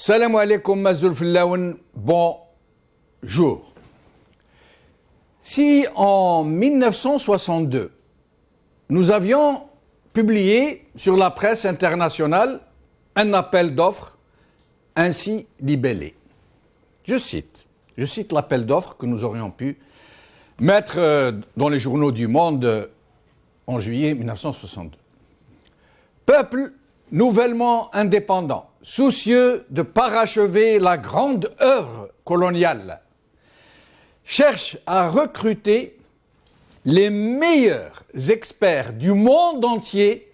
Salam alaikum Mazoul Fillaoun, bonjour. Si en 1962, nous avions publié sur la presse internationale un appel d'offres ainsi libellé. Je cite l'appel d'offres que nous aurions pu mettre dans les journaux du Monde en juillet 1962. Peuple nouvellement indépendant, soucieux de parachever la grande œuvre coloniale, cherche à recruter les meilleurs experts du monde entier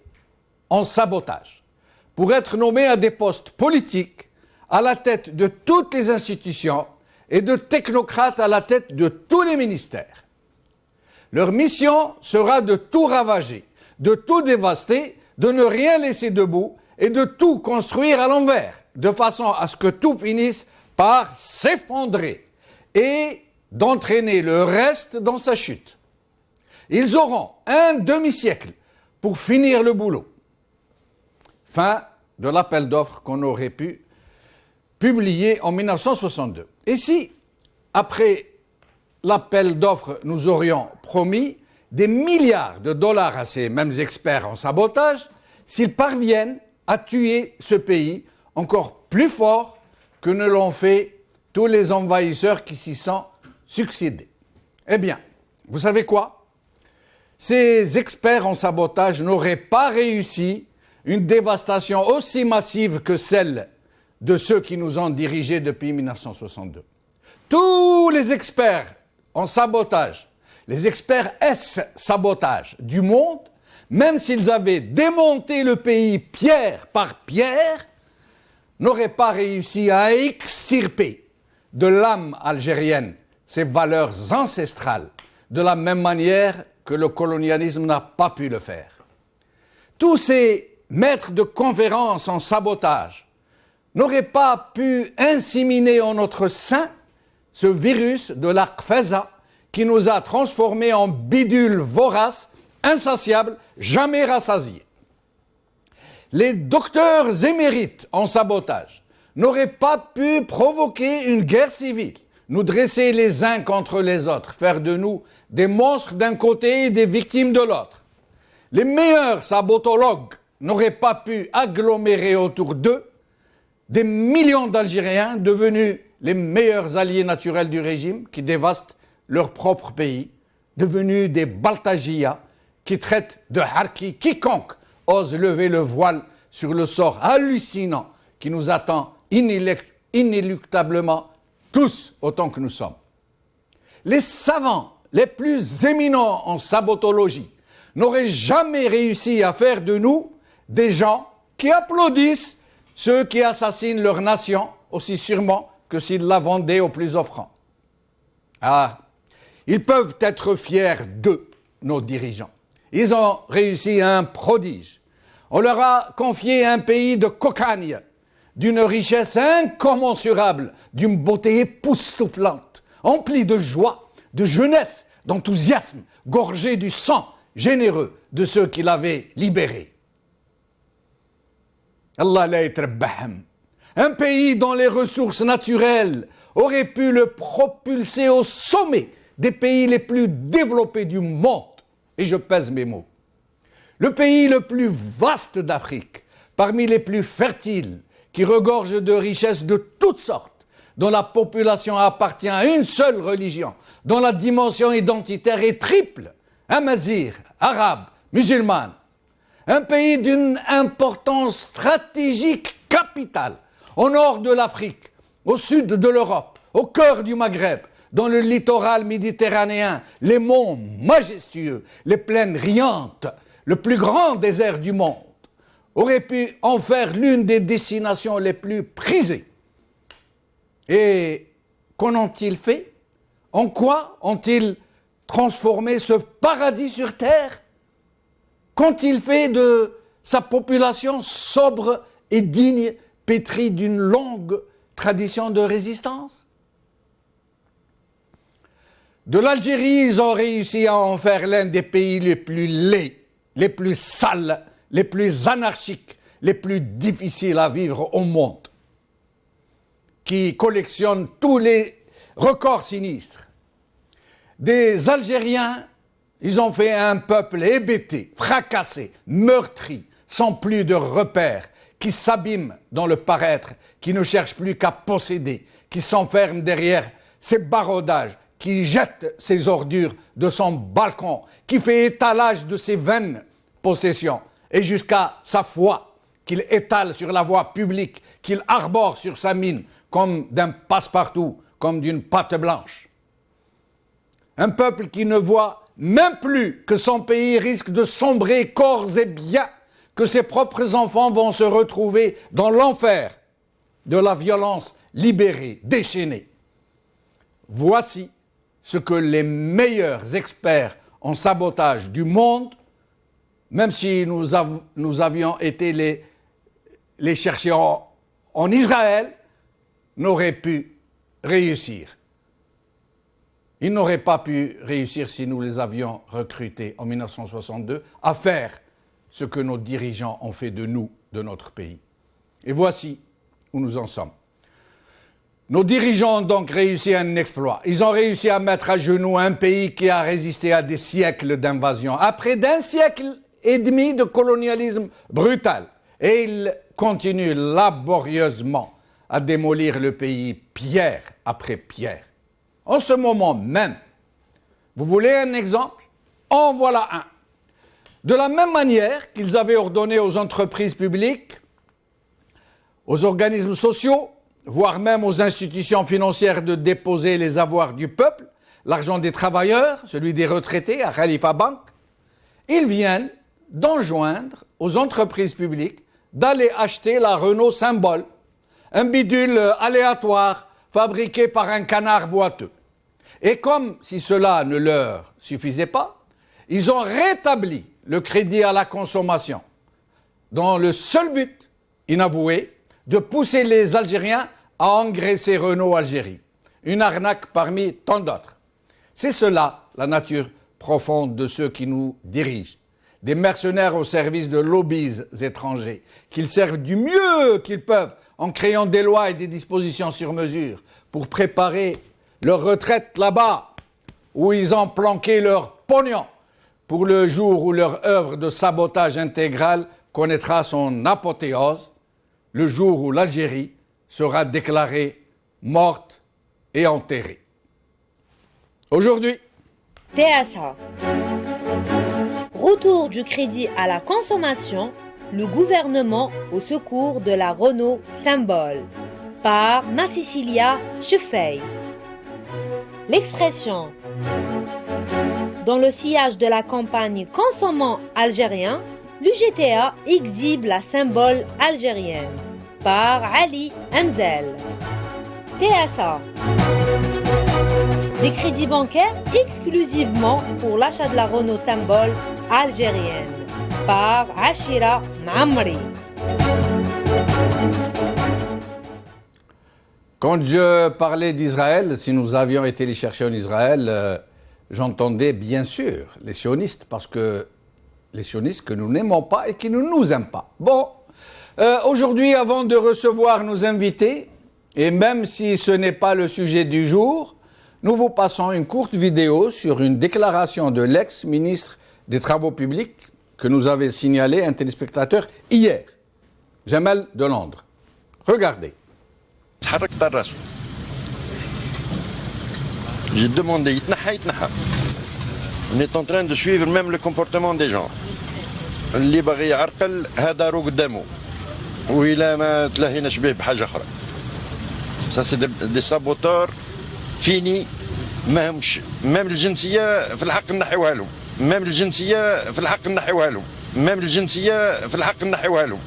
en sabotage pour être nommés à des postes politiques à la tête de toutes les institutions et de technocrates à la tête de tous les ministères. Leur mission sera de tout ravager, de tout dévaster, de ne rien laisser debout et de tout construire à l'envers, de façon à ce que tout finisse par s'effondrer et d'entraîner le reste dans sa chute. Ils auront un demi-siècle pour finir le boulot. Fin de l'appel d'offres qu'on aurait pu publier en 1962. Et si, après l'appel d'offres, nous aurions promis des milliards de dollars à ces mêmes experts en sabotage, s'ils parviennent à tuer ce pays encore plus fort que ne l'ont fait tous les envahisseurs qui s'y sont succédés. Eh bien, vous savez quoi? Ces experts en sabotage n'auraient pas réussi une dévastation aussi massive que celle de ceux qui nous ont dirigés depuis 1962. Tous les experts en sabotage, les experts S-sabotage du monde, même s'ils avaient démonté le pays pierre par pierre, n'auraient pas réussi à extirper de l'âme algérienne ses valeurs ancestrales, de la même manière que le colonialisme n'a pas pu le faire. Tous ces maîtres de conférences en sabotage n'auraient pas pu inséminer en notre sein ce virus de la Qfeza qui nous a transformés en bidules voraces, insatiables, jamais rassasiés. Les docteurs émérites en sabotage n'auraient pas pu provoquer une guerre civile, nous dresser les uns contre les autres, faire de nous des monstres d'un côté et des victimes de l'autre. Les meilleurs sabotologues n'auraient pas pu agglomérer autour d'eux des millions d'Algériens devenus les meilleurs alliés naturels du régime qui dévastent leur propre pays, devenus des Baltagia qui traitent de harki quiconque ose lever le voile sur le sort hallucinant qui nous attend inéluctablement tous autant que nous sommes. Les savants les plus éminents en sabotologie n'auraient jamais réussi à faire de nous des gens qui applaudissent ceux qui assassinent leur nation aussi sûrement que s'ils la vendaient aux plus offrants. Ah, ils peuvent être fiers d'eux, nos dirigeants. Ils ont réussi un prodige. On leur a confié un pays de cocagne, d'une richesse incommensurable, d'une beauté époustouflante, emplie de joie, de jeunesse, d'enthousiasme, gorgé du sang généreux de ceux qui l'avaient libéré. Allah la yatrabbaham. Un pays dont les ressources naturelles auraient pu le propulser au sommet des pays les plus développés du monde. Et je pèse mes mots. Le pays le plus vaste d'Afrique, parmi les plus fertiles, qui regorge de richesses de toutes sortes, dont la population appartient à une seule religion, dont la dimension identitaire est triple, amazigh, arabe, musulmane. Un pays d'une importance stratégique capitale, au nord de l'Afrique, au sud de l'Europe, au cœur du Maghreb, dans le littoral méditerranéen, les monts majestueux, les plaines riantes, le plus grand désert du monde, aurait pu en faire l'une des destinations les plus prisées. Et qu'en ont-ils fait? En quoi ont-ils transformé ce paradis sur terre? Qu'ont-ils fait de sa population sobre et digne, pétrie d'une longue tradition de résistance? De l'Algérie, ils ont réussi à en faire l'un des pays les plus laids, les plus sales, les plus anarchiques, les plus difficiles à vivre au monde. qui collectionne tous les records sinistres. Des Algériens, ils ont fait un peuple hébété, fracassé, meurtri, sans plus de repères, qui s'abîme dans le paraître, qui ne cherche plus qu'à posséder, qui s'enferme derrière ses baraudages, qui jette ses ordures de son balcon, qui fait étalage de ses vaines possessions, et jusqu'à sa foi, qu'il étale sur la voie publique, qu'il arbore sur sa mine, comme d'un passe-partout, comme d'une pâte blanche. Un peuple qui ne voit même plus que son pays risque de sombrer corps et biens, que ses propres enfants vont se retrouver dans l'enfer de la violence libérée, déchaînée. Voici ce que les meilleurs experts en sabotage du monde, même si nous avions été les chercher en Israël, n'auraient pu réussir. Ils n'auraient pas pu réussir si nous les avions recrutés en 1962 à faire ce que nos dirigeants ont fait de nous, de notre pays. Et voici où nous en sommes. Nos dirigeants ont donc réussi un exploit. Ils ont réussi à mettre à genoux un pays qui a résisté à des siècles d'invasion, après d'un siècle et demi de colonialisme brutal. Et ils continuent laborieusement à démolir le pays pierre après pierre. En ce moment même, vous voulez un exemple? En voilà un. De la même manière qu'ils avaient ordonné aux entreprises publiques, aux organismes sociaux, voire même aux institutions financières de déposer les avoirs du peuple, l'argent des travailleurs, celui des retraités à Khalifa Bank, ils viennent d'enjoindre aux entreprises publiques d'aller acheter la Renault Symbole, un bidule aléatoire fabriqué par un canard boiteux. Et comme si cela ne leur suffisait pas, ils ont rétabli le crédit à la consommation, dans le seul but, inavoué, de pousser les Algériens à engraisser Renault Algérie. Une arnaque parmi tant d'autres. C'est cela, la nature profonde de ceux qui nous dirigent. Des mercenaires au service de lobbies étrangers, qu'ils servent du mieux qu'ils peuvent en créant des lois et des dispositions sur mesure pour préparer leur retraite là-bas, où ils ont planqué leur pognon, pour le jour où leur œuvre de sabotage intégral connaîtra son apothéose, le jour où l'Algérie sera déclarée morte et enterrée. Aujourd'hui, TSA. Retour du crédit à la consommation, le gouvernement au secours de la Renault Symbole, par Nassicilia Chefei. L'expression dans le sillage de la campagne Consommant algérien, l'UGTA exhibe la Symbole algérienne, par Ali Enzel. TSA. Des crédits bancaires exclusivement pour l'achat de la Renault Symbole algérienne, par Ashira Mamri. Quand je parlais d'Israël, si nous avions été les chercher en Israël, j'entendais bien sûr les sionistes, parce que les sionistes que nous n'aimons pas et qui ne nous aiment pas. Bon, aujourd'hui, avant de recevoir nos invités, et même si ce n'est pas le sujet du jour, nous vous passons une courte vidéo sur une déclaration de l'ex-ministre des Travaux publics que nous avait signalé un téléspectateur hier, Jamel de Londres. Regardez. J'ai demandé, يتنحى. On est en train de suivre même le comportement des gens. اللي باغي يعرقل هدارو قدامه وإلا ما تلاهيناش به بحاجة أخرى. Ça c'est des saboteurs finis ما همش même الجنسية في الحق نحيوها لهم. même الجنسية في الحق نحيوها لهم. même الجنسية في الحق نحيوها لهم.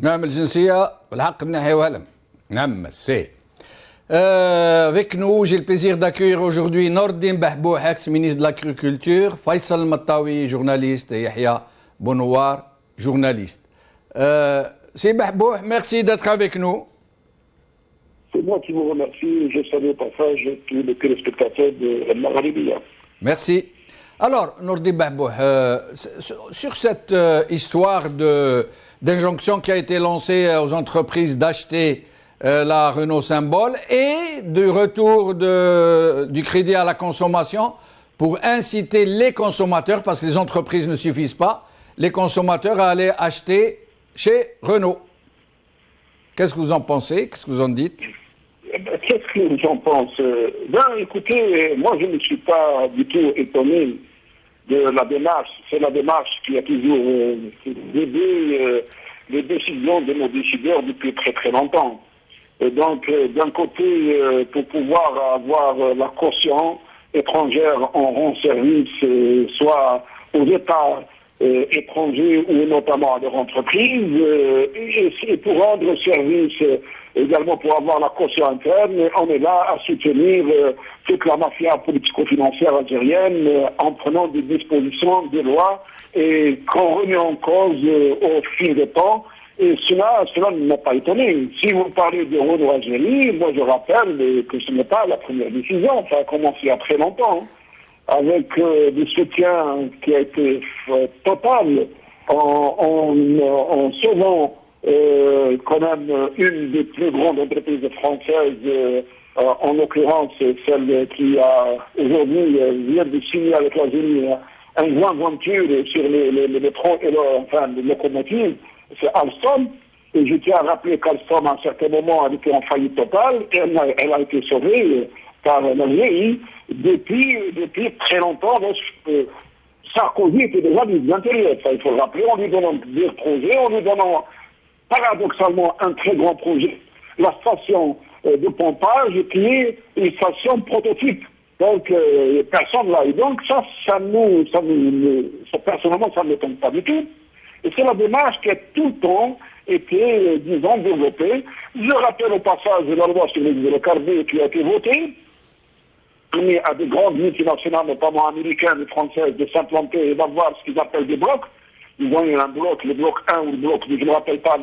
même الجنسية في الحق نحيوها لهم. نعم c'est. Avec nous, j'ai le plaisir d'accueillir aujourd'hui Nordine Bahbouh, ex-ministre de l'Agriculture, Faisal Mattawi, journaliste, et Yahya Bonouar, journaliste. C'est Bahbouh, merci d'être avec nous. C'est moi qui vous remercie. Je salue au passage tous les téléspectateurs de Maghribia. Merci. Alors, Nordine Bahbouh, sur cette histoire d'injonction qui a été lancée aux entreprises d'acheter la Renault Symbole, et du retour du crédit à la consommation pour inciter les consommateurs, parce que les entreprises ne suffisent pas, les consommateurs à aller acheter chez Renault. Qu'est-ce que vous en pensez? Qu'est-ce que vous en dites? Qu'est-ce que j'en pense? Ben, écoutez, moi je ne suis pas du tout étonné de la démarche. C'est la démarche qui a toujours guidé les décisions de nos décideurs depuis très très longtemps. Et donc, d'un côté, pour pouvoir avoir la caution étrangère en rend service, soit aux États étrangers ou notamment à leurs entreprises, et pour rendre service également pour avoir la caution interne, on est là à soutenir toute la mafia politico-financière algérienne en prenant des dispositions, des lois, et qu'on remet en cause au fil du temps. Et cela ne m'a pas étonné. Si vous parlez de Renault Algérie, moi je rappelle que ce n'est pas la première décision, ça a commencé il y a très longtemps, avec des soutiens qui a été total en sauvant quand même une des plus grandes entreprises françaises, en l'occurrence celle qui a aujourd'hui vient de signer avec l'Algérie un joint venture sur les trains et les locomotives, c'est Alstom. Et je tiens à rappeler qu'Alstom à un certain moment a été en faillite totale et elle a été sauvée par l'Algérie depuis très longtemps. Sarkozy était déjà des intérieurs, il faut le rappeler, en lui donnant des projets, en lui donnant paradoxalement un très grand projet, la station de pompage qui est une station prototype. Donc personne là. Et donc personnellement, ça ne m'étonne pas du tout. Et c'est la démarche qui a tout le temps été, disons, développée. Je rappelle au passage la loi sur les hydrocarbures qui a été votée, permis à des grandes multinationales, notamment américaines et françaises, de s'implanter et d'avoir ce qu'ils appellent des blocs. Ils ont eu un bloc, le bloc 1 ou le bloc 2, je ne me rappelle pas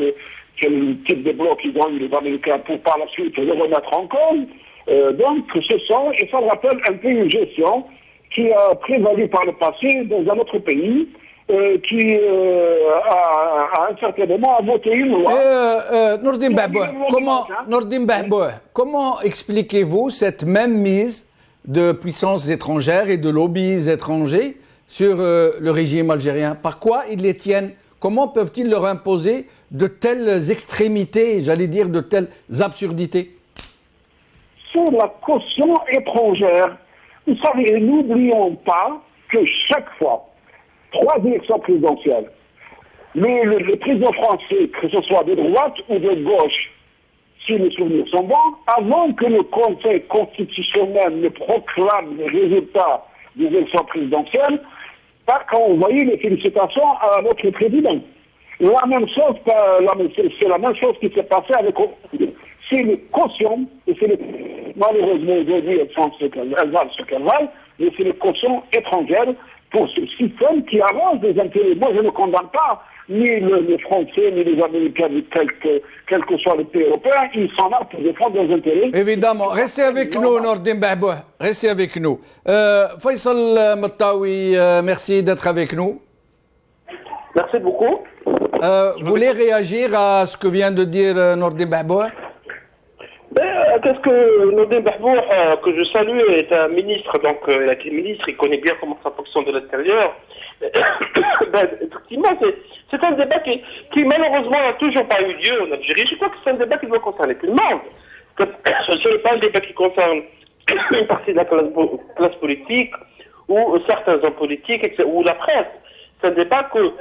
quel type de bloc ils ont eu les Américains pour par la suite le remettre en cause. Donc ce sont, et ça rappelle un peu une gestion qui a prévalu par le passé dans un autre pays, qui à un certain moment a voté une loi. Nourdine Bahbouh, comment expliquez-vous cette même mise de puissances étrangères et de lobbies étrangers sur le régime algérien? Par quoi ils les tiennent? Comment peuvent-ils leur imposer de telles extrémités, j'allais dire de telles absurdités? Sur la caution étrangère, vous savez, n'oublions pas que chaque fois, 3 élections présidentielles, le président français, que ce soit de droite ou de gauche, si les souvenirs sont bons, avant que le Conseil constitutionnel ne proclame les résultats des élections présidentielles, pas quand on voyait les félicitations à notre président. La même chose, c'est la même chose qui s'est passée avec. C'est les cautions, et c'est les, malheureusement aujourd'hui elles valent ce qu'elles valent, mais c'est les cautions étrangères pour ce système qui avance des intérêts. Moi je ne condamne pas ni les Français, ni les Américains, ni quel que soit le pays européen, ils sont là pour défendre leurs intérêts. Évidemment. Restez avec nous, Nourdine Bahbouh. Restez avec nous. Faisal Mattaoui, merci d'être avec nous. Merci beaucoup. Vous voulez réagir à ce que vient de dire Nourdine Bahbouh? Qu'est-ce que Nourdine Bahbouh, que je salue, est un ministre, donc il a été ministre, il connaît bien comment ça fonctionne de l'intérieur. Effectivement, c'est un débat qui malheureusement n'a toujours pas eu lieu en Algérie. Je crois que c'est un débat qui doit concerner tout le monde. Ce n'est pas un débat qui concerne une partie de la classe politique ou certains hommes politiques ou la presse. C'est un débat que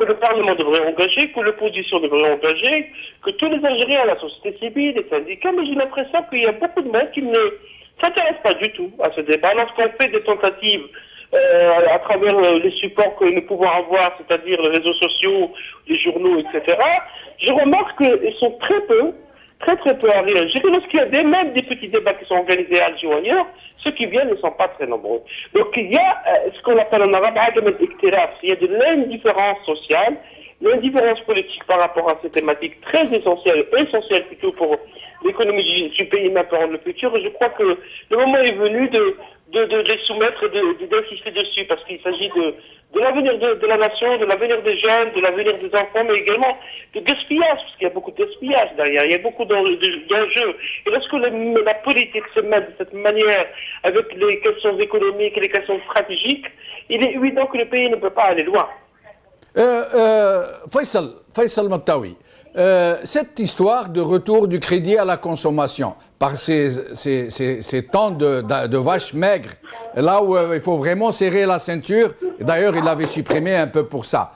le Parlement devrait engager, que l'opposition devrait engager, que tous les Algériens, la société civile, les syndicats, mais j'ai l'impression qu'il y a beaucoup de gens qui ne s'intéressent pas du tout à ce débat. Lorsqu'on fait des tentatives à travers les supports que nous pouvons avoir, c'est-à-dire les réseaux sociaux, les journaux, etc., je remarque qu'ils sont très peu à réagir. Lorsqu'il y a même des petits débats qui sont organisés à Alger ou ailleurs, ceux qui viennent ne sont pas très nombreux. Donc il y a ce qu'on appelle en arabe, il y a de l'indifférence sociale, l'indifférence politique par rapport à ces thématiques très essentielles plutôt pour l'économie du pays, même pour le futur. Et je crois que le moment est venu de les soumettre et d'insister dessus, parce qu'il s'agit de l'avenir de la nation, de l'avenir des jeunes, de l'avenir des enfants, mais également de gaspillage, parce qu'il y a beaucoup de gaspillage derrière, il y a beaucoup d'enjeux. Et lorsque la politique se met de cette manière, avec les questions économiques et les questions stratégiques, il est évident que le pays ne peut pas aller loin. Faisal Matawi, cette histoire de retour du crédit à la consommation par ces temps de vaches maigres, là où il faut vraiment serrer la ceinture, d'ailleurs il avait supprimé un peu pour ça.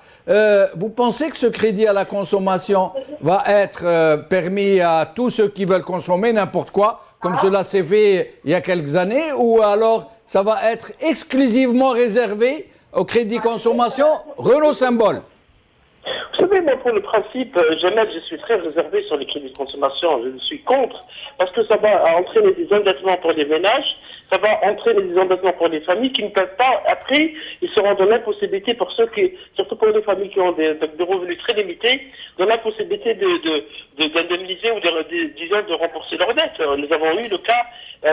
Vous pensez que ce crédit à la consommation va être permis à tous ceux qui veulent consommer n'importe quoi, comme cela s'est fait il y a quelques années, ou alors ça va être exclusivement réservé au crédit consommation Renault Symbole? Vous savez, moi, pour le principe, jamais je suis très réservé sur les crédits de consommation. Je suis contre, parce que ça va entraîner des endettements pour les ménages, ça va entraîner des endettements pour les familles qui ne peuvent pas, après, ils seront dans l'impossibilité pour ceux qui, surtout pour les familles qui ont des revenus très limités, dans l'impossibilité d'indemniser ou de rembourser leurs dettes. Nous avons eu le cas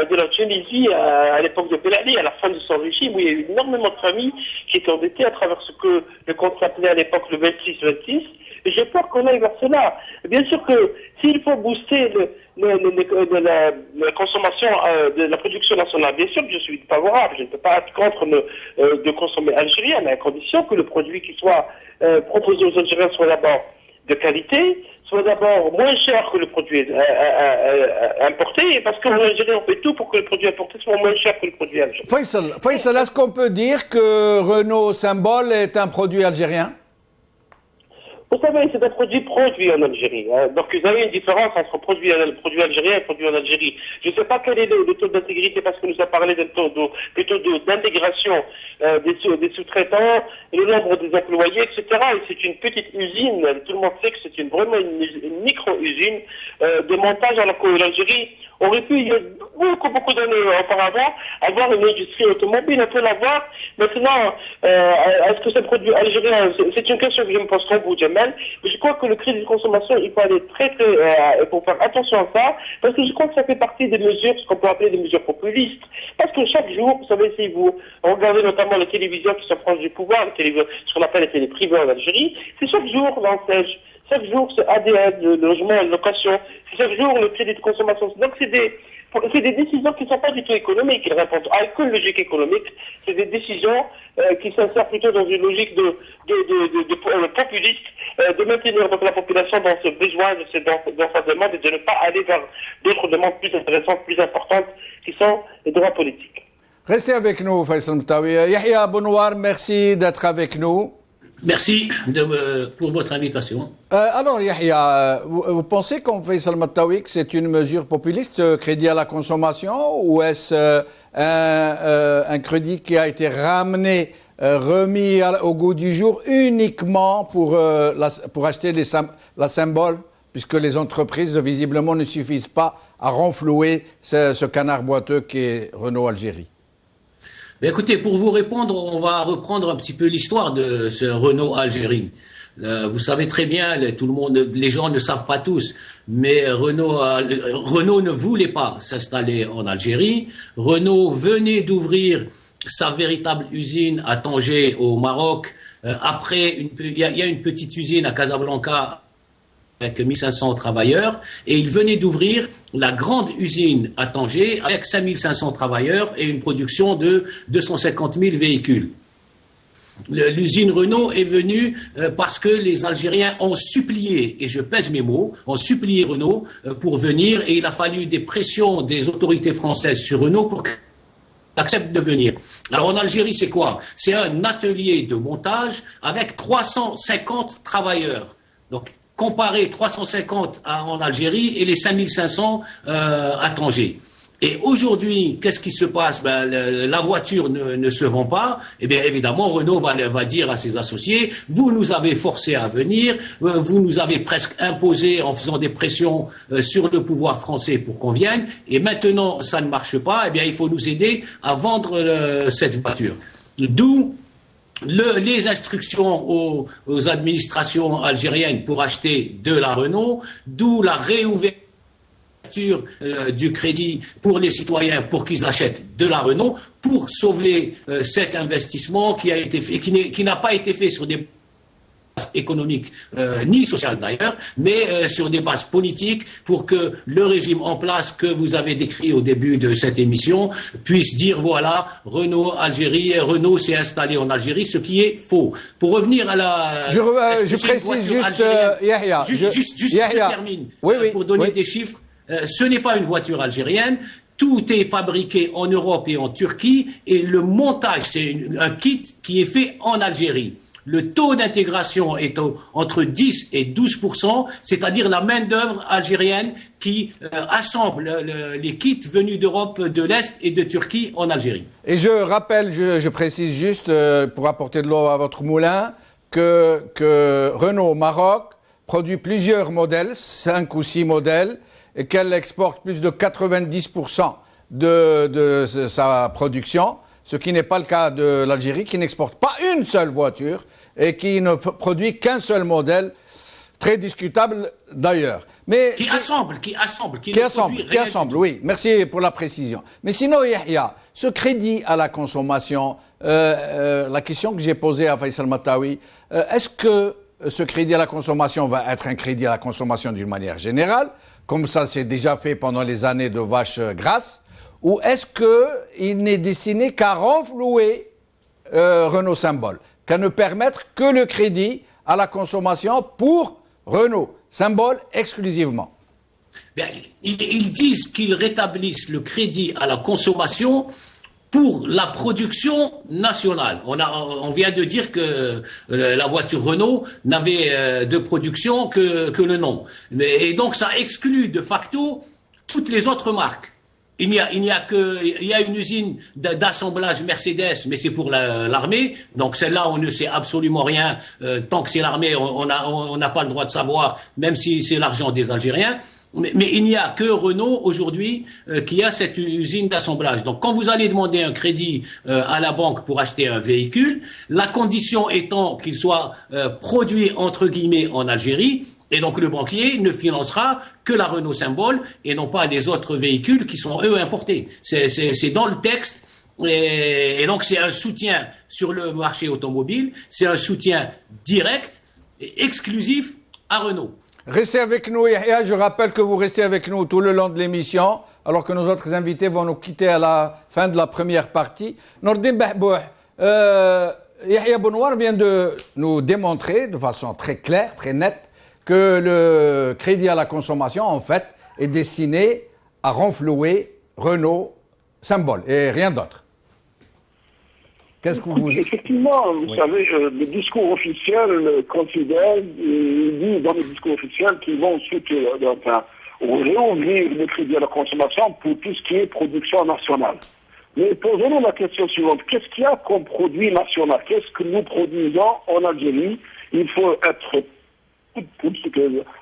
de la Tunisie à l'époque de Ben Ali, à la fin de son régime, où il y a eu énormément de familles qui étaient endettées à travers ce que le compte s'appelait à l'époque le 26-26, et j'ai peur qu'on aille vers cela. Bien sûr que s'il faut booster la consommation de la production nationale, bien sûr que je suis favorable, je ne peux pas être contre de consommer algérien, mais à condition que le produit qui soit proposé aux Algériens soit d'abord de qualité, soit d'abord moins cher que le produit importé, parce qu'en Algérie, on fait tout pour que le produit importé soit moins cher que le produit algérien. Faisal, est-ce qu'on peut dire que Renault Symbole est un produit algérien? Vous savez, c'est un produit produit en Algérie. Donc, vous avez une différence entre produit algérien et produit en Algérie. Je ne sais pas quel est le taux d'intégrité, parce que nous avons parlé d'un taux plutôt d'intégration des sous-traitants, le nombre des employés, etc. Et c'est une petite usine. Tout le monde sait que c'est vraiment une micro-usine de montage, alors que l'Algérie aurait pu, il y a beaucoup d'années auparavant, avoir une industrie automobile. On peut l'avoir. Maintenant, est-ce que c'est un produit algérien? C'est une question que je me pose comme vous, Jamel. Mais je crois que le crédit de consommation, il faut aller il faut faire attention à ça, parce que je crois que ça fait partie des mesures, ce qu'on peut appeler des mesures populistes. Parce que chaque jour, vous savez, si vous regardez notamment les télévisions qui sont proches du pouvoir, ce qu'on appelle les télé privées en Algérie, c'est chaque jour l'enseigne. Chaque jour, c'est ADN, le logement, la location. C'est chaque jour le crédit de consommation. Donc, c'est des décisions qui ne sont pas du tout économiques. Ils répondent à aucune logique économique. C'est des décisions qui s'insèrent plutôt dans une logique de populiste, de maintenir donc la population dans ce besoin, dans sa demande, et de ne pas aller vers d'autres demandes plus intéressantes, plus importantes, qui sont les droits politiques. Restez avec nous, Faisal Matawi. Yahya Bonouar, merci d'être avec nous. Merci pour votre invitation. Alors, Yahya, vous pensez qu'on fait Faisal Matawi que c'est une mesure populiste, ce crédit à la consommation, ou est-ce un crédit qui a été remis au goût du jour uniquement pour acheter la Symbole, puisque les entreprises, visiblement, ne suffisent pas à renflouer ce canard boiteux qui est Renault Algérie? Écoutez, pour vous répondre, on va reprendre un petit peu l'histoire de ce Renault Algérie. Vous savez très bien, les gens ne savent pas tous, mais Renault ne voulait pas s'installer en Algérie. Renault venait d'ouvrir sa véritable usine à Tanger, au Maroc. Après, il y a une petite usine à Casablanca avec 1500 travailleurs, et il venait d'ouvrir la grande usine à Tanger avec 5500 travailleurs et une production de 250 000 véhicules. L'usine Renault est venue parce que les Algériens ont supplié, et je pèse mes mots, ont supplié Renault pour venir, et il a fallu des pressions des autorités françaises sur Renault pour qu'elle accepte de venir. Alors en Algérie, c'est quoi? C'est un atelier de montage avec 350 travailleurs. Donc, comparer 350 en Algérie et les 5500 à Tanger. Et aujourd'hui, qu'est-ce qui se passe? La voiture ne se vend pas. Eh bien, évidemment, Renault va dire à ses associés, vous nous avez forcés à venir, vous nous avez presque imposé en faisant des pressions sur le pouvoir français pour qu'on vienne, et maintenant, ça ne marche pas, eh bien, il faut nous aider à vendre cette voiture. D'où les instructions aux administrations algériennes pour acheter de la Renault, d'où la réouverture du crédit pour les citoyens pour qu'ils achètent de la Renault pour sauver cet investissement qui a été fait, qui n'a pas été fait sur des bases économiques ni sociales d'ailleurs, mais sur des bases politiques pour que le régime en place que vous avez décrit au début de cette émission puisse dire voilà, Renault Algérie, Renault s'est installé en Algérie, ce qui est faux. Pour revenir à la... Je précise juste, Yahya. Je termine pour donner des chiffres. Ce n'est pas une voiture algérienne. Tout est fabriqué en Europe et en Turquie et le montage, c'est un kit qui est fait en Algérie. Le taux d'intégration est entre 10 et 12%, c'est-à-dire la main-d'œuvre algérienne qui assemble les kits venus d'Europe, de l'Est et de Turquie en Algérie. Et je rappelle, je précise juste, pour apporter de l'eau à votre moulin, que Renault Maroc produit plusieurs modèles, 5 ou 6 modèles, et qu'elle exporte plus de 90% de sa production, ce qui n'est pas le cas de l'Algérie, qui n'exporte pas une seule voiture et qui ne produit qu'un seul modèle, très discutable d'ailleurs. Mais qui assemble, oui. Merci pour la précision. Mais sinon, Yahya, ce crédit à la consommation, la question que j'ai posée à Faisal Mataoui, est-ce que ce crédit à la consommation va être un crédit à la consommation d'une manière générale, comme ça s'est déjà fait pendant les années de vaches grasses, ou est-ce qu'il n'est destiné qu'à renflouer Renault Symbole, qu'à ne permettre que le crédit à la consommation pour Renault Symbole exclusivement? Bien, ils disent qu'ils rétablissent le crédit à la consommation pour la production nationale. On vient de dire que la voiture Renault n'avait de production que le nom. Et donc ça exclut de facto toutes les autres marques. Il y a une usine d'assemblage Mercedes, mais c'est pour l'armée. Donc celle-là, on ne sait absolument rien. Tant que c'est l'armée, on n'a pas le droit de savoir, même si c'est l'argent des Algériens. Mais il n'y a que Renault aujourd'hui qui a cette usine d'assemblage. Donc quand vous allez demander un crédit à la banque pour acheter un véhicule, la condition étant qu'il soit produit entre guillemets en Algérie, et donc le banquier ne financera que la Renault Symbole et non pas les autres véhicules qui sont eux importés. C'est dans le texte. Et donc c'est un soutien sur le marché automobile, c'est un soutien direct et exclusif à Renault. Restez avec nous, Yahya. Je rappelle que vous restez avec nous tout le long de l'émission, alors que nos autres invités vont nous quitter à la fin de la première partie. Nordin Bahbouh, Yahya Bounoir vient de nous démontrer de façon très claire, très nette, que le crédit à la consommation, en fait, est destiné à renflouer Renault Symbole et rien d'autre. Qu'est-ce que vous... Effectivement, vous savez, le discours officiel considère, il dit dans le discours officiel qu'ils vont réouvrir le crédit à la consommation pour tout ce qui est production nationale. Mais posons-nous la question suivante. Qu'est-ce qu'il y a comme produit national? Qu'est-ce que nous produisons en Algérie? Il faut être...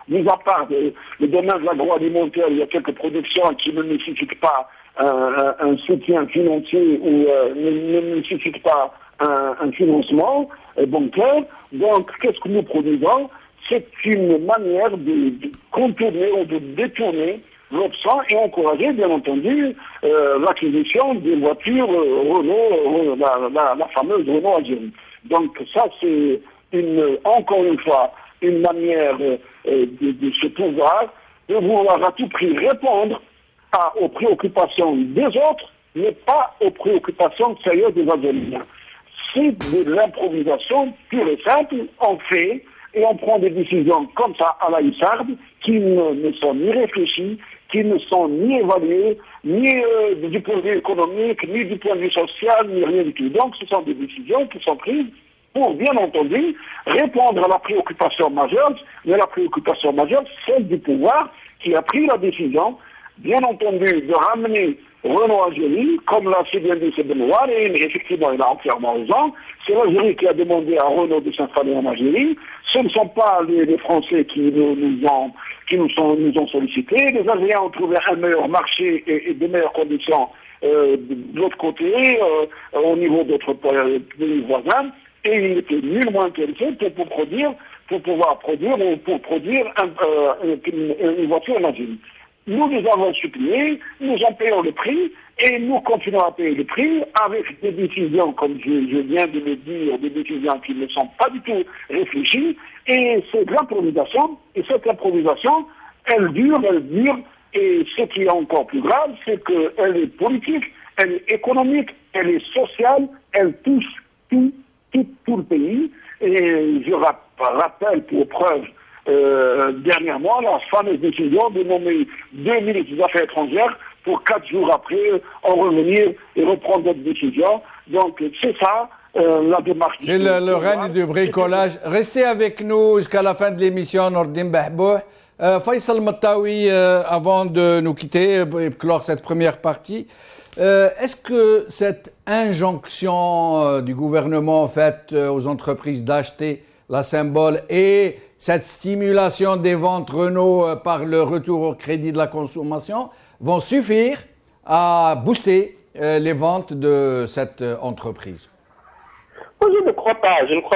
mis à part le domaine de l'agroalimentaire, il y a quelques productions qui ne nécessitent pas un soutien financier ou ne nécessitent pas un financement bancaire. Donc, qu'est-ce que nous produisons? C'est une manière de contourner ou de détourner l'option et encourager, bien entendu, l'acquisition des voitures Renault, la fameuse Renault Algérie. Donc, ça, c'est encore une fois, une manière de ce pouvoir de vouloir à tout prix répondre aux préoccupations des autres, mais pas aux préoccupations sérieuses des Algériens. C'est de l'improvisation pure et simple, on fait et on prend des décisions comme ça à la hussarde qui ne sont ni réfléchies, qui ne sont ni évaluées, ni du point de vue économique, ni du point de vue social, ni rien du tout. Donc ce sont des décisions qui sont prises pour, bien entendu, répondre à la préoccupation majeure, mais la préoccupation majeure, celle du pouvoir qui a pris la décision, bien entendu, de ramener Renault Algérie, comme l'a si bien dit Benoît, et effectivement, il a entièrement raison. C'est l'Algérie qui a demandé à Renault de s'installer en Algérie. Ce ne sont pas les Français qui nous ont sollicités. Les Algériens ont trouvé un meilleur marché et de meilleures conditions de l'autre côté, au niveau d'autres pays voisins. et il était nullement intéressé pour pouvoir produire ou pour produire une voiture en Algérie. Nous avons supplié, nous en payons le prix, et nous continuons à payer le prix avec des décisions, comme je viens de le dire, des décisions qui ne sont pas du tout réfléchies, et cette improvisation, elle dure, et ce qui est encore plus grave, c'est qu'elle est politique, elle est économique, elle est sociale, elle touche tout le pays, et je rappelle pour preuve, dernièrement, la fameuse décision de nommer 2 ministres des Affaires étrangères pour 4 jours après en revenir et reprendre d'autres décisions. Donc c'est ça la démarche. C'est le règne du bricolage. Restez avec nous jusqu'à la fin de l'émission, Nordine Bahbouh. Faisal Mattaoui, avant de nous quitter et clore cette première partie, est-ce que cette injonction du gouvernement faite aux entreprises d'acheter la Symbole et cette stimulation des ventes Renault par le retour au crédit de la consommation vont suffire à booster les ventes de cette entreprise? Je ne crois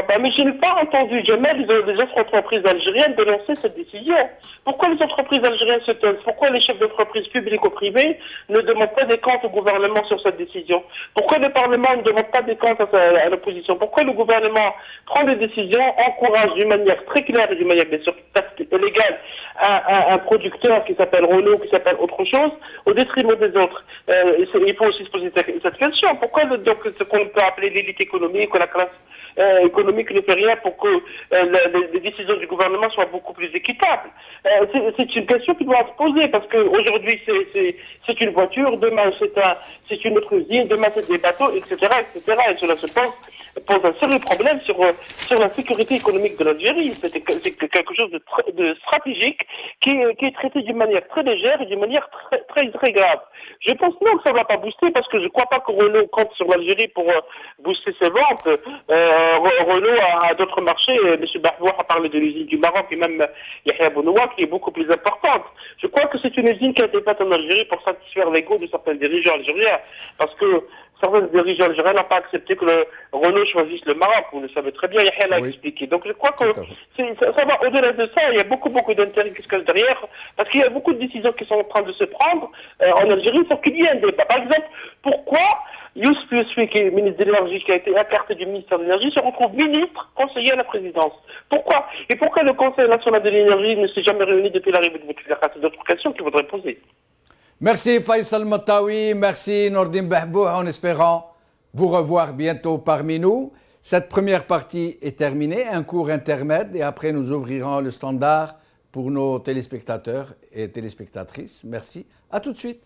pas. Mais je n'ai pas entendu jamais les autres entreprises algériennes dénoncer cette décision. Pourquoi les entreprises algériennes se taisent? Pourquoi les chefs d'entreprise publiques ou privées ne demandent pas des comptes au gouvernement sur cette décision? Pourquoi le Parlement ne demande pas des comptes à l'opposition? Pourquoi le gouvernement prend des décisions, encourage d'une manière très claire et d'une manière bien sûr légale un producteur qui s'appelle Renault, qui s'appelle autre chose, au détriment des autres? Il faut aussi se poser cette question. Pourquoi donc ce qu'on peut appeler l'élite économique ou la classe économique ne fait rien pour que les décisions du gouvernement soient beaucoup plus équitables? C'est une question qui doit se poser, parce qu'aujourd'hui c'est une voiture, demain c'est une autre usine, demain c'est des bateaux, etc., etc. Et cela se pose un sérieux problème sur la sécurité économique de l'Algérie. C'est quelque chose de stratégique qui est traité d'une manière très légère et d'une manière très, très, très grave. Je pense non que ça ne va pas booster, parce que je ne crois pas que Renault compte sur l'Algérie pour booster ses ventes. Renault a d'autres marchés. M. Bahbouh a parlé de l'usine du Maroc et même Yahya Bounoua, qui est beaucoup plus importante. Je crois que c'est une usine qui a été faite en Algérie pour satisfaire l'ego de certains dirigeants algériens, parce que certains dirigeants algériens n'ont pas accepté que Renault choisisse le Maroc. Vous le savez très bien, Yahya l'a expliqué. Donc je crois que ça va au-delà de ça. Il y a beaucoup d'intérêts qui se cachent derrière, parce qu'il y a beaucoup de décisions qui sont en train de se prendre en Algérie pour qu'il y ait un débat. Par exemple, pourquoi Youssef Youssoui, qui est ministre de l'énergie, qui a été écarté du ministère de l'énergie, se retrouve ministre conseiller à la présidence? Pourquoi? Et pourquoi le Conseil national de l'énergie ne s'est jamais réuni depuis l'arrivée de Bouteflika? C'est d'autres questions qu'il faudrait poser. Merci Faisal Mattaoui, merci Nordine Bahbouh, en espérant vous revoir bientôt parmi nous. Cette première partie est terminée, un court intermède, et après nous ouvrirons le standard pour nos téléspectateurs et téléspectatrices. Merci, à tout de suite.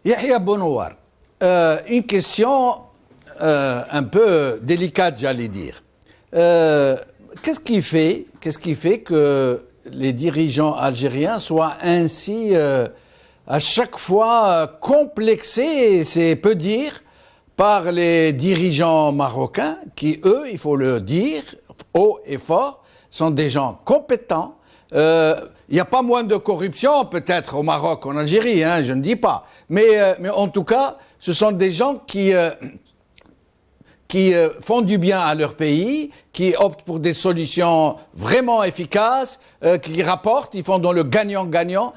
Yahya Bounoua, une question un peu délicate, j'allais dire. Qu'est-ce qui fait que les dirigeants algériens soient ainsi à chaque fois complexés, c'est peu dire, par les dirigeants marocains qui, eux, il faut le dire, haut et fort, sont des gens compétents. Il n'y a pas moins de corruption peut-être au Maroc qu'en Algérie, hein, je ne dis pas. Mais en tout cas, ce sont des gens qui font du bien à leur pays, qui optent pour des solutions vraiment efficaces, qui rapportent, ils font dans le gagnant-gagnant.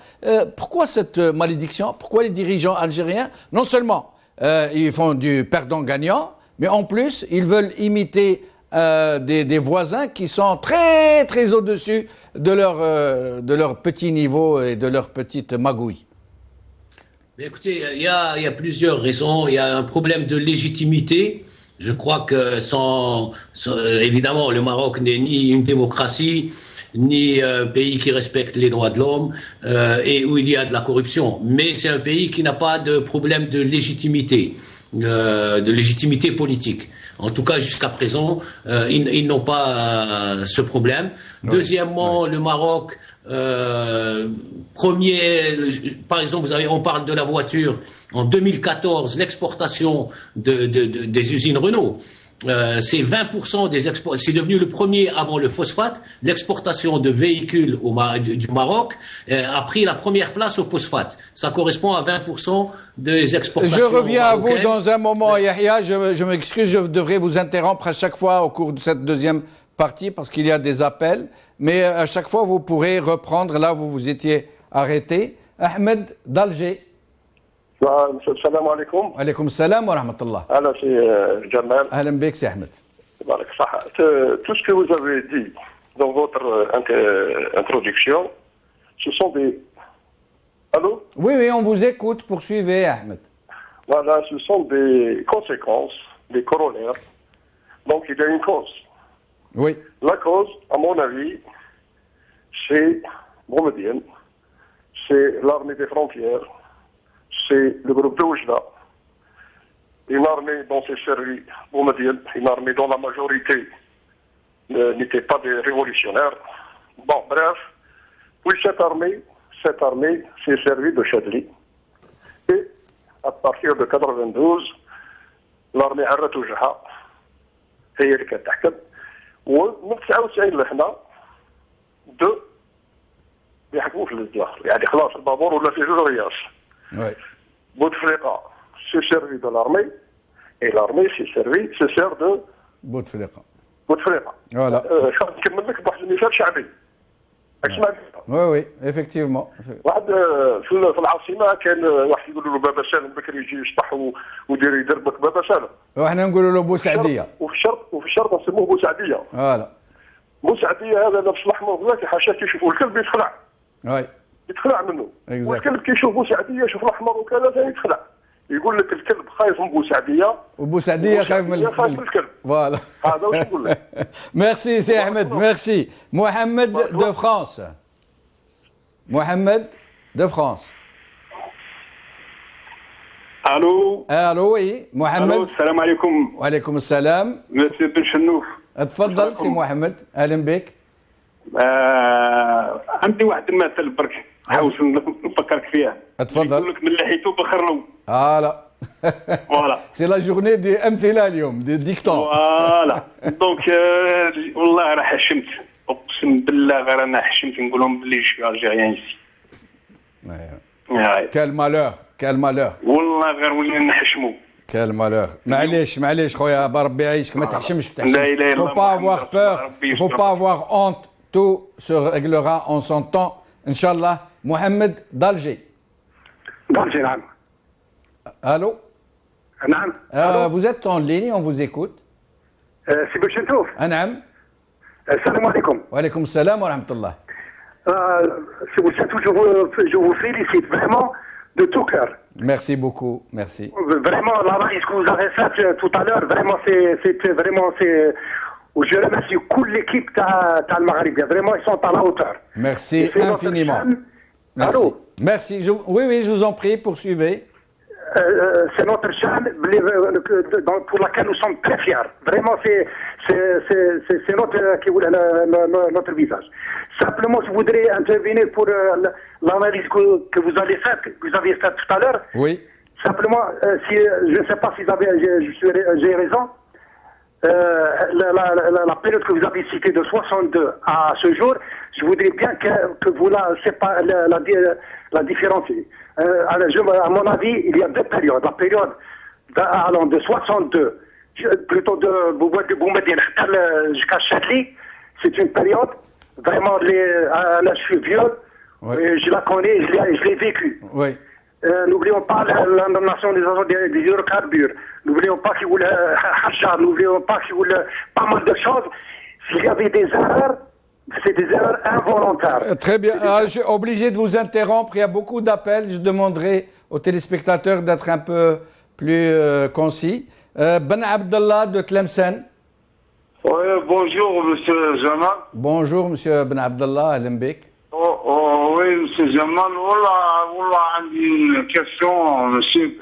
Pourquoi cette malédiction? Pourquoi les dirigeants algériens, non seulement ils font du perdant-gagnant, mais en plus, ils veulent imiter des voisins qui sont très, très au-dessus de leur petit niveau et de leur petite magouille. Mais écoutez, il y a plusieurs raisons. Il y a un problème de légitimité. Je crois que évidemment, le Maroc n'est ni une démocratie, ni un pays qui respecte les droits de l'homme et où il y a de la corruption. Mais c'est un pays qui n'a pas de problème de légitimité politique. En tout cas, jusqu'à présent, ils n'ont pas ce problème. Oui, deuxièmement, oui. Le Maroc, par exemple, on parle de la voiture. En 2014, l'exportation des usines Renault, c'est 20% des exportations. C'est devenu le premier avant le phosphate. L'exportation de véhicules du Maroc a pris la première place au phosphate. Ça correspond à 20% des exportations. Je reviens à vous dans un moment, Yahya. Je m'excuse, je devrais vous interrompre à chaque fois au cours de cette deuxième partie parce qu'il y a des appels. Mais à chaque fois, vous pourrez reprendre là où vous étiez arrêté. Ahmed d'Alger. Salam alaikum. Alaikum salam wa rahmatullah. Alors, c'est Jamal. Ahlan bik, c'est Ahmed. Tout ce que vous avez dit dans votre introduction, ce sont des... Allô? Oui, on vous écoute. Poursuivez, Ahmed. Voilà, ce sont des conséquences, des corollaires. Donc, il y a une cause. Oui. La cause, à mon avis, c'est Boumediene, c'est l'armée des frontières, c'est le groupe de Oujda, une armée dont s'est servi Boumediene, une armée dont la majorité n'était pas des révolutionnaires. Bon, bref, puis cette armée s'est servie de Chadli. Et à partir de 92, l'armée Arrat Oujha, هي اللي كتحكم. ومن 99 لهنا بيحكموا في الظهر يعني خلاص البابور ولا فيه جوج رياس. Oui. Bouteflika s'est servi de l'armée et l'armée se sert de Bouteflika. Voilà. نكمل لك بواحد المثال شعبي. Oui, effectivement. واحد في العاصمه كان واحد يقول له بابا سالم بكري يجي يشطح ويدير يدربك بابا سالم. وحنا نقولوا له بوسعديه. وفي الشرق نسموه بوسعديه. فوالا. بوسعديه هذا لابس الاحمر ذاك حاشا كيشوفوا الكلب يتخلع. وي. يتخلع منه. والكلب كيشوف بوسعديه يشوف الاحمر وكذا ثاني يتخلع. يقول لك الكلب خايف من بوسعديه وبوسعديه خايف من الكلب. فوالا. هذا واش نقول لك. ميرسي سي احمد ميرسي. محمد de France. Mohamed de France. Allô. Allô, oui. Mohamed. Allô, salam alaikum. Wa alaikum salam. Monsieur Ben Chenouf. اتفضل سي محمد. اهلا بك. عندي واحد المثل برك حاول نفكرك فيها. اتفضل. يقول لك من لحيته بخرلو. لا. فوالا. سي لا جورني دي امثله اليوم دي ديكتون. فوالا. دونك والله راه حشمت. اقسم بالله غير انا حشمت نقول لهم بلي جو الجيريان سي. كال مالور. والله غير ولينا نحشموا. كال مالور. معليش خويا بربي يعيشك ما تحشمش. لا اله الا الله. Faut pas avoir peur, faut pas avoir honte. Tout se réglera en son temps. Inch'Allah. Mohamed d'Alger. d'Alger, نعم. Allô? نعم. Vous êtes en ligne, on vous écoute. سي بن شنتوف. نعم. السلام عليكم. وعليكم السلام ورحمة الله. C'est pour ça que je vous félicite vraiment de tout cœur. Merci beaucoup, merci. Vraiment, l'analyse que vous avez faite tout à l'heure, vraiment, c'était vraiment, je remercie toute l'équipe de Maghrébien. Vraiment, ils sont à la hauteur. Merci infiniment. Merci. Allô? Merci. Oui, je vous en prie, poursuivez. C'est notre chaîne pour laquelle nous sommes très fiers. Vraiment, c'est notre visage. Simplement, je voudrais intervenir pour l'analyse que vous avez faite tout à l'heure. Oui. Simplement, je ne sais pas si j'ai raison. La période que vous avez citée de 62 à ce jour, je voudrais bien que vous la différenciez. À mon avis, il y a deux périodes. La période allant de 62, plutôt de Boumediene jusqu'à Chadli, c'est une période, vraiment, là je suis vieux, oui. Je la connais, je l'ai vécue. Oui. N'oublions pas la nomination des agents des hydrocarbures. N'oublions pas qu'il voulait Hachar. N'oublions pas qu'il voulait pas mal de choses. S'il y avait des erreurs, c'est des erreurs involontaires. Très bien. Je suis obligé de vous interrompre. Il y a beaucoup d'appels. Je demanderai aux téléspectateurs d'être un peu plus concis. Ben Abdallah de Tlemcen. Oui, bonjour, monsieur Jamal. Bonjour, monsieur Ben Abdallah, Alembek. Oui, monsieur Jamal. Voilà, j'ai une question, monsieur.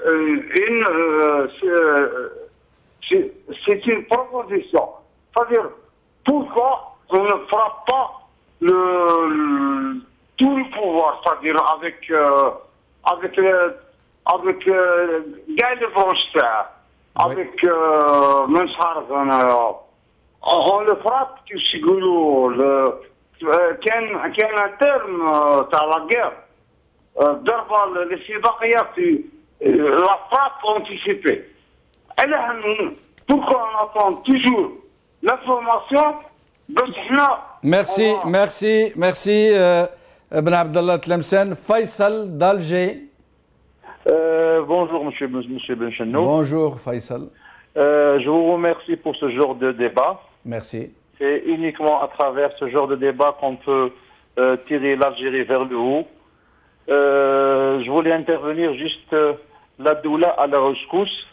C'est une proposition. C'est-à-dire, pourquoi on ne fera pas tout le pouvoir, c'est-à-dire avec Gaël Verhofstadt, avec on le frappe, tu sais, كان un terme تاع la guerre ضربة الاستباقية في la frappe anticipée. Pourquoi on attend toujours l'information? Merci, Ben Abdallah Tlemcen. Faisal d'Alger. Bonjour, monsieur Benchenou. Bonjour, Faisal. Je vous remercie pour ce genre de débat. Merci. C'est uniquement à travers ce genre de débat qu'on peut tirer l'Algérie vers le haut. Je voulais intervenir juste la doula à la rescousse.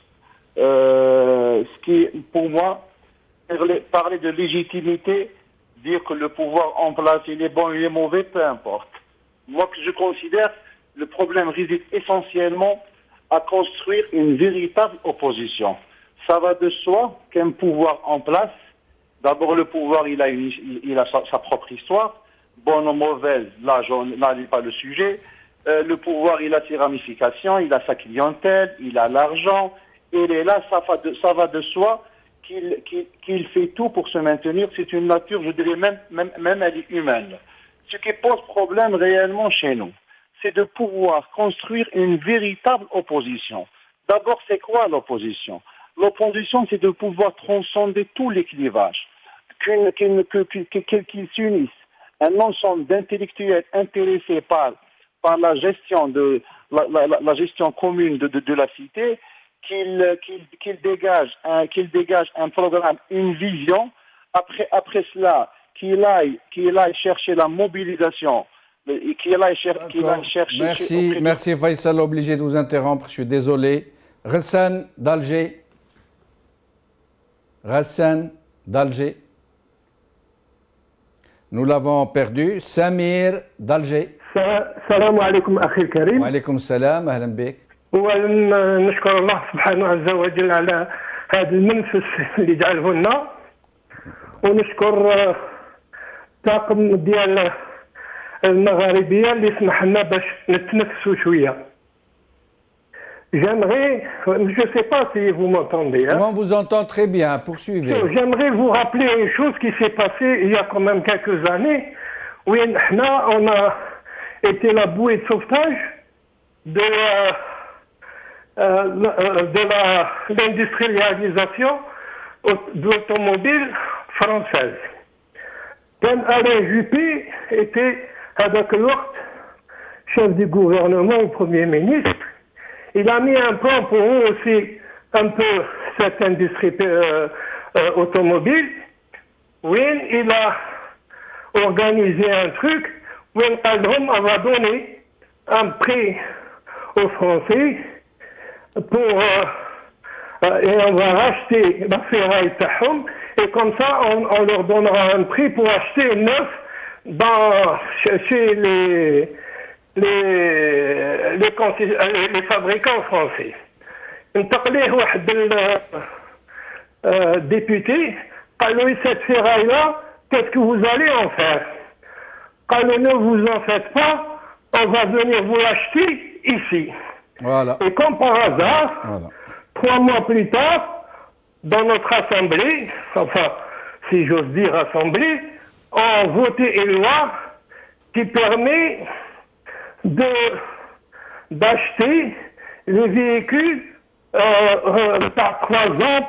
Ce qui, pour moi, parler de légitimité, dire que le pouvoir en place, il est bon, il est mauvais, peu importe. Moi, je considère le problème réside essentiellement à construire une véritable opposition. Ça va de soi qu'un pouvoir en place, d'abord le pouvoir, il a sa propre histoire, bonne ou mauvaise, là, n'est pas le sujet. Le pouvoir, il a ses ramifications, il a sa clientèle, il a l'argent, et là, ça va de soi qu'il fait tout pour se maintenir. C'est une nature, je dirais même elle est humaine. Ce qui pose problème réellement chez nous, c'est de pouvoir construire une véritable opposition. D'abord, c'est quoi l'opposition? L'opposition, c'est de pouvoir transcender tous les clivages, qu'ils s'unissent un ensemble d'intellectuels intéressés par la gestion la gestion commune de la cité, qu'il dégage un programme, une vision. Après cela, qu'il aille chercher la mobilisation, qu'il aille chercher. Merci Faisal, obligé de vous interrompre, je suis désolé. Ghassan d'Alger. Nous l'avons perdu. Samir d'Alger. Salam alaikum akhil Karim. Wa alaikum salam, ahlan bik. ونشكر الله سبحانه عز وجل على هذا المنفس اللي جعله لنا ونشكر الطاقم ديال المغاربيه اللي سمح لنا باش نتنفسوا شويه. J'aimerais, je ne sais pas si vous m'entendez. On vous entend très bien, poursuivez. J'aimerais vous rappeler une chose qui s'est passée il y a quand même quelques années, où on a été la bouée de sauvetage de l'industrialisation de l'automobile française. Quand Alain Juppé était avec l'autre chef du gouvernement ou Premier ministre, il a mis un plan pour eux aussi un peu cette industrie automobile. Oui, il a organisé un truc où on va donner un prix aux Français et on va racheter la ferraille Tahoum et comme ça on leur donnera un prix pour acheter neuf chez les fabricants français. انتقليه واحد député قالوا لي cette ferraille là qu'est-ce que vous allez en faire? قالوا ne vous en faites pas, on va venir vous l'acheter ici. Voilà. Et comme par hasard, 3 mois plus tard, dans notre assemblée, enfin, si j'ose dire assemblée, on voté une loi qui permet d'acheter les véhicules par 3 ans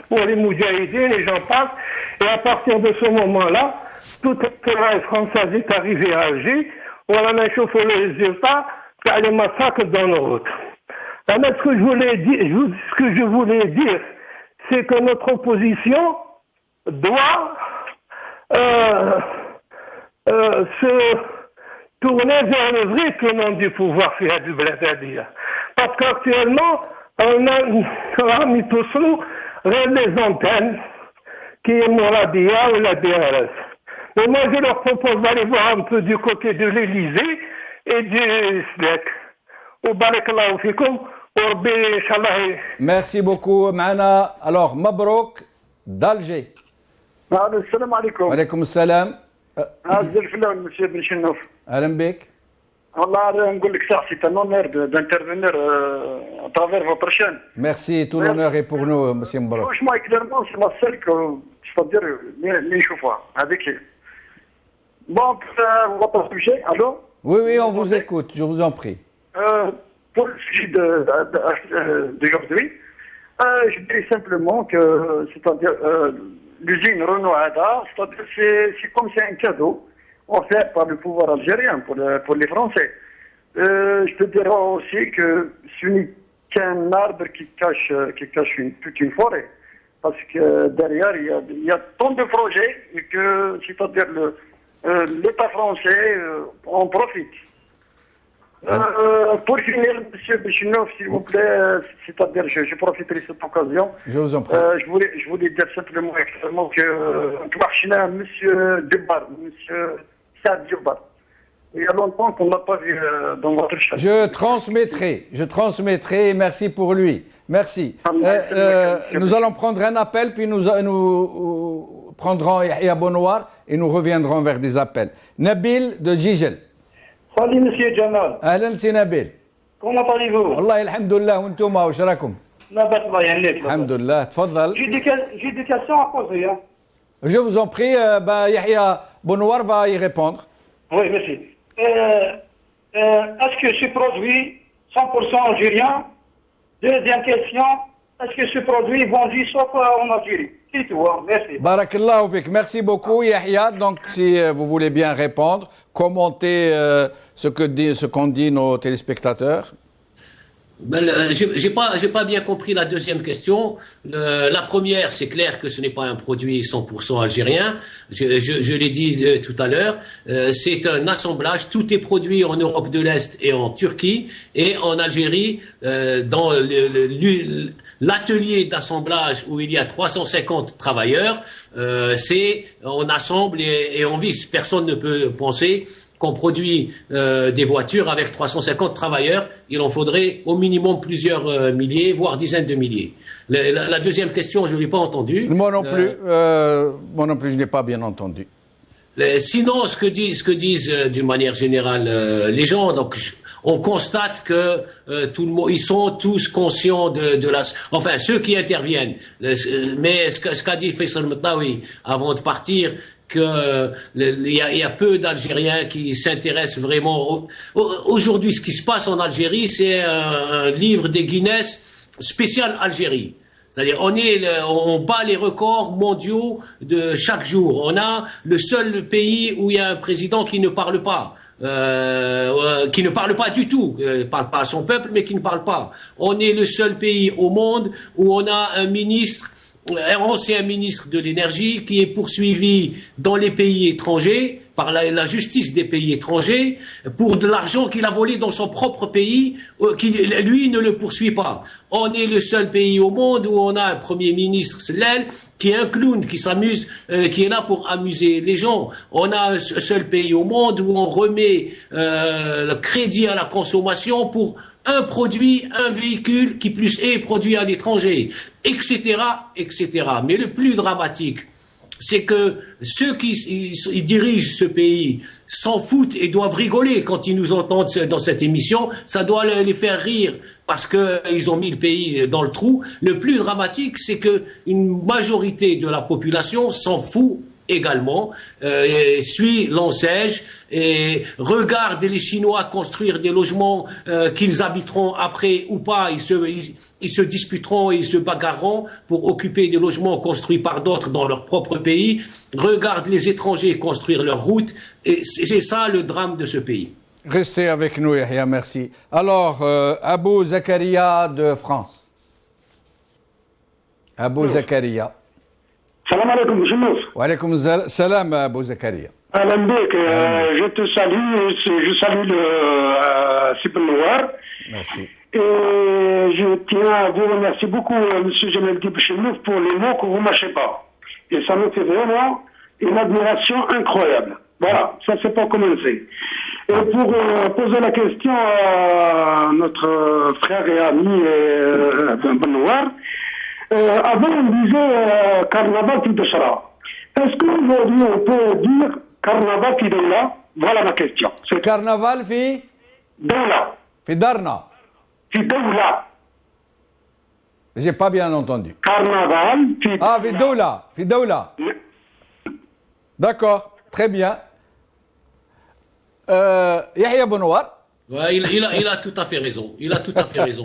pour les moudjahidines, les gens passent, et à partir de ce moment-là, toute la ferraille française est arrivée à Alger, on a chauffé le résultat, les massacres dans nos routes. Alors, ce que je voulais dire, c'est que notre opposition doit se tourner vers le vrai tenant du pouvoir, c'est-à-dire. Parce qu'actuellement, on a mis tous nous les antennes qui est Mouradia ou la DRS. Mais moi, je leur propose d'aller voir un peu du côté de l'Élysée et du SDEC. Merci beaucoup, Mana. Alors, Mabrouk d'Alger. Salam alaikum. Alaikum salam. عزيز الفلان monsieur Ben Chenouf. أهلا بك. والله نقول لك صح c'est un honneur d'intervenir à travers votre chaîne. Merci, tout l'honneur est pour nous, monsieur Mabrouk. Franchement, clairement, c'est la seule que je peux dire اللي نشوفها هذيك. Bon, votre sujet, allô? Oui, oui, on vous écoute, je vous en prie. Pour le sujet d'aujourd'hui, je dirais simplement que, c'est-à-dire, l'usine Renault Hada, c'est comme c'est un cadeau offert par le pouvoir algérien pour les Français. Je te dirais aussi que ce n'est qu'un arbre qui cache toute une forêt. Parce que derrière, il y a tant de projets que, c'est-à-dire, l'État français en profite. Pour finir, monsieur Béchinoff, s'il vous plaît, c'est-à-dire, je profiterai de cette occasion. Je vous en prie. Je voulais dire simplement extrêmement que monsieur Dubbar, monsieur Saad Dubbar, il y a longtemps qu'on n'a pas vu dans votre chaîne. Je transmettrai, et merci pour lui. Merci. Nous allons prendre un appel, puis nous prendrons Yahya Bonouar et nous reviendrons vers des appels. Nabil de Jijel. Salut monsieur Jamal. أهلا سي نبيل. Comment allez-vous? والله الحمد لله وانتم واش راكم؟ لاباس الله يهنيك. الحمد لله تفضل. J'ai des questions à poser. Hein. Je vous en prie, Yahya Bonouar va y répondre. Oui, merci. Est-ce que ce produit 100% algérien? Deuxième question, est-ce que ce produit est vendu sauf en Algérie? C'est tout, hein. Merci. Barakallahu fik. Merci beaucoup Yahya. Donc si vous voulez bien répondre, commentez ce qu'ont dit nos téléspectateurs. J'ai pas bien compris la deuxième question. La première, c'est clair que ce n'est pas un produit 100% algérien. Je l'ai dit tout à l'heure. C'est un assemblage. Tout est produit en Europe de l'Est et en Turquie et en Algérie dans l'atelier d'assemblage où il y a 350 travailleurs. On assemble et on visse. Personne ne peut penser qu'on produit des voitures avec 350 travailleurs, il en faudrait au minimum plusieurs milliers, voire dizaines de milliers. La deuxième question, je ne l'ai pas entendue. Moi non plus, je n'ai pas bien entendu. Sinon, ce que disent d'une manière générale les gens, donc on constate que tout le monde, ils sont tous conscients de la, enfin ceux qui interviennent. Mais ce qu'a dit Faisal Metaoui avant de partir, il y a peu d'Algériens qui s'intéressent vraiment. Aujourd'hui, ce qui se passe en Algérie, c'est un livre des Guinness spécial Algérie. C'est-à-dire, on bat les records mondiaux de chaque jour. On a le seul pays où il y a un président qui ne parle pas. Qui ne parle pas du tout, parle pas à son peuple, mais qui ne parle pas. On est le seul pays au monde où on a un ancien ministre de l'énergie qui est poursuivi dans les pays étrangers par la justice des pays étrangers pour de l'argent qu'il a volé dans son propre pays, qui lui ne le poursuit pas. On est le seul pays au monde où on a un premier ministre, qui est un clown, qui s'amuse, qui est là pour amuser les gens. On a un seul pays au monde où on remet le crédit à la consommation pour un produit, un véhicule qui plus est produit à l'étranger, etc., etc. Mais le plus dramatique, c'est que ceux qui dirigent ce pays s'en foutent et doivent rigoler quand ils nous entendent dans cette émission. Ça doit les faire rire parce qu'ils ont mis le pays dans le trou. Le plus dramatique, c'est que une majorité de la population s'en fout également, suit l'enseigne et regarde les Chinois construire des logements qu'ils habiteront après ou pas. Ils se disputeront et ils se bagarreront pour occuper des logements construits par d'autres dans leur propre pays. Regarde les étrangers construire leurs routes et c'est ça le drame de ce pays. Restez avec nous, Yahya, merci. Alors, Abou Zakaria de France. Abou Zakaria. Salam alaikum, Jumous. Wa alaikum salam, Abou Zakaria. Alam bik, je te salue, je salue le Sibel Noir. Merci. Et je tiens à vous remercier beaucoup, M. Gemeldi Bouchenouf, pour les mots que vous ne mâchez pas. Et ça me fait vraiment une admiration incroyable. Voilà, ça c'est pour commencer. Et pour poser la question à notre frère et ami Benoît, avant on disait carnaval qui Deshra. Est-ce qu'aujourd'hui on peut dire carnaval qui Doula? Voilà ma question. C'est carnaval fi Doula. Fi Darna. Fi Doula. J'ai pas bien entendu. Carnaval fi Ah, fi Doula. Fi Doula. D'accord, très bien. Yahya Bonouar. Ouais, il a tout à fait raison. Il a tout à fait raison.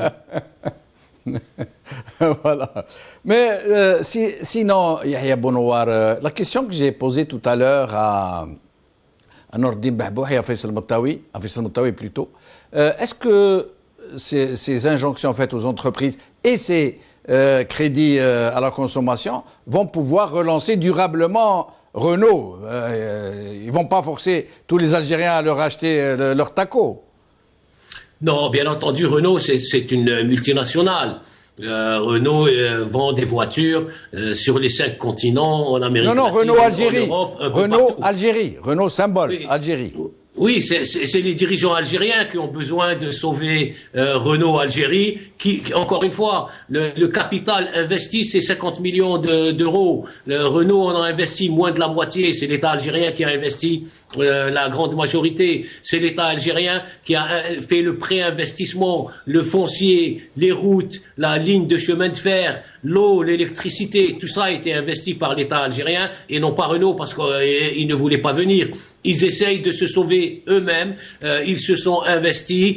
Voilà. Mais sinon, Yahya Bonouar, la question que j'ai posée tout à l'heure à Nordine Bahboui et à Faisal Moutaoui plutôt, est-ce que ces injonctions faites aux entreprises et ces crédits à la consommation vont pouvoir relancer durablement Renault? Ils ne vont pas forcer tous les Algériens à leur acheter leur taco? Non, bien entendu, Renault, c'est une multinationale. Renault vend des voitures sur les 5 continents, en Amérique latine, Renault Algérie. en Europe, Renault Algérie. Renault symbole, oui. Algérie. Oui, c'est les dirigeants algériens qui ont besoin de sauver Renault Algérie, qui encore une fois, le capital investi, c'est 50 millions d'euros. Renault en a investi moins de la moitié, c'est l'État algérien qui a investi la grande majorité. C'est l'État algérien qui a fait le préinvestissement, le foncier, les routes, la ligne de chemin de fer, l'eau, l'électricité, tout ça a été investi par l'État algérien et non pas Renault parce qu'ils ne voulaient pas venir. Ils essayent de se sauver eux-mêmes. Ils se sont investis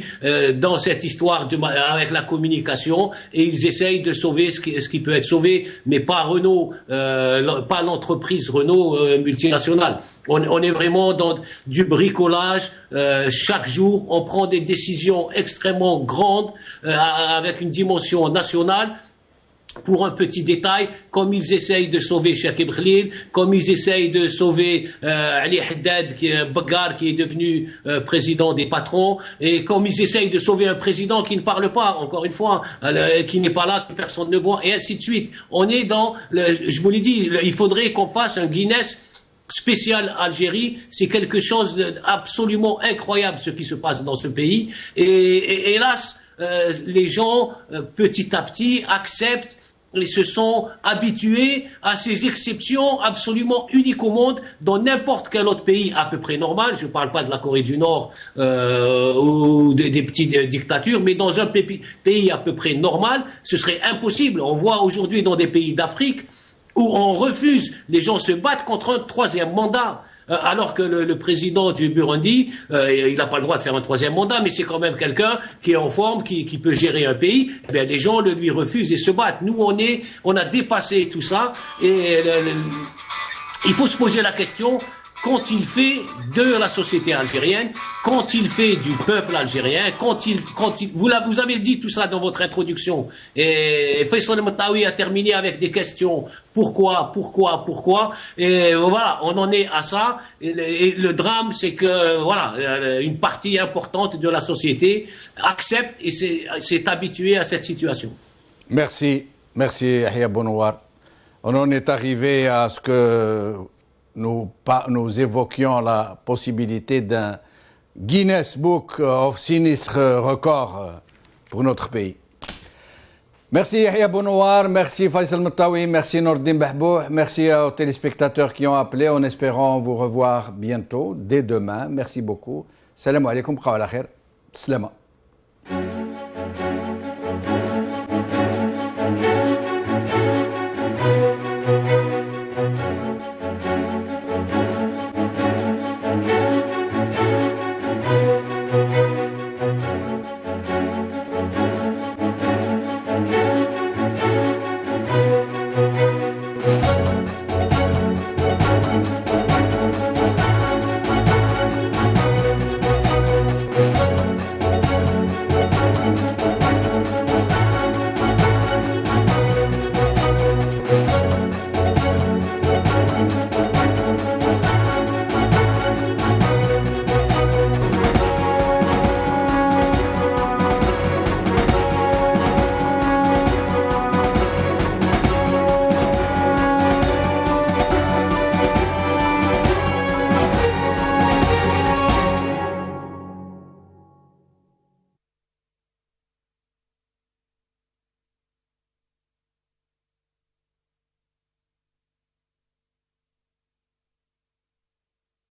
dans cette histoire avec la communication et ils essayent de sauver ce qui peut être sauvé, mais pas Renault, pas l'entreprise Renault multinationale. On est vraiment dans du bricolage. Chaque jour, on prend des décisions extrêmement grandes avec une dimension nationale. Pour un petit détail, comme ils essayent de sauver Chakib Khalil, comme ils essayent de sauver Ali Haddad, Bagar, qui est devenu président des patrons, et comme ils essayent de sauver un président qui ne parle pas, encore une fois, qui n'est pas là, que personne ne voit, et ainsi de suite. On est dans, je vous l'ai dit, il faudrait qu'on fasse un Guinness spécial Algérie. C'est quelque chose d'absolument incroyable ce qui se passe dans ce pays. Et hélas, les gens, petit à petit, acceptent et se sont habitués à ces exceptions absolument uniques au monde. Dans n'importe quel autre pays à peu près normal, je ne parle pas de la Corée du Nord ou des petites dictatures, mais dans un pays à peu près normal, ce serait impossible. On voit aujourd'hui dans des pays d'Afrique où on refuse, les gens se battent contre un 3e mandat. Alors que le président du Burundi, il n'a pas le droit de faire un 3e mandat, mais c'est quand même quelqu'un qui est en forme, qui peut gérer un pays. Eh bien, les gens le lui refusent et se battent. Nous, on a dépassé tout ça et il faut se poser la question. Qu'ont-ils fait de la société algérienne? Qu'ont-ils fait du peuple algérien? Vous avez dit tout ça dans votre introduction. Et Faisal Moutaoui a terminé avec des questions. Pourquoi? Et voilà, on en est à ça. Et le drame, c'est que, voilà, une partie importante de la société accepte et s'est habituée à cette situation. Merci. Merci, Yahya Bonouar. On en est arrivé à ce que nous évoquions la possibilité d'un Guinness Book of Sinistres Records pour notre pays. Merci Yahya Bonouar, merci Faisal Moutaoui, merci Nordine Bahboui, merci aux téléspectateurs qui ont appelé en espérant vous revoir bientôt, dès demain. Merci beaucoup. Salam alaikum, khawa la khair. Slama.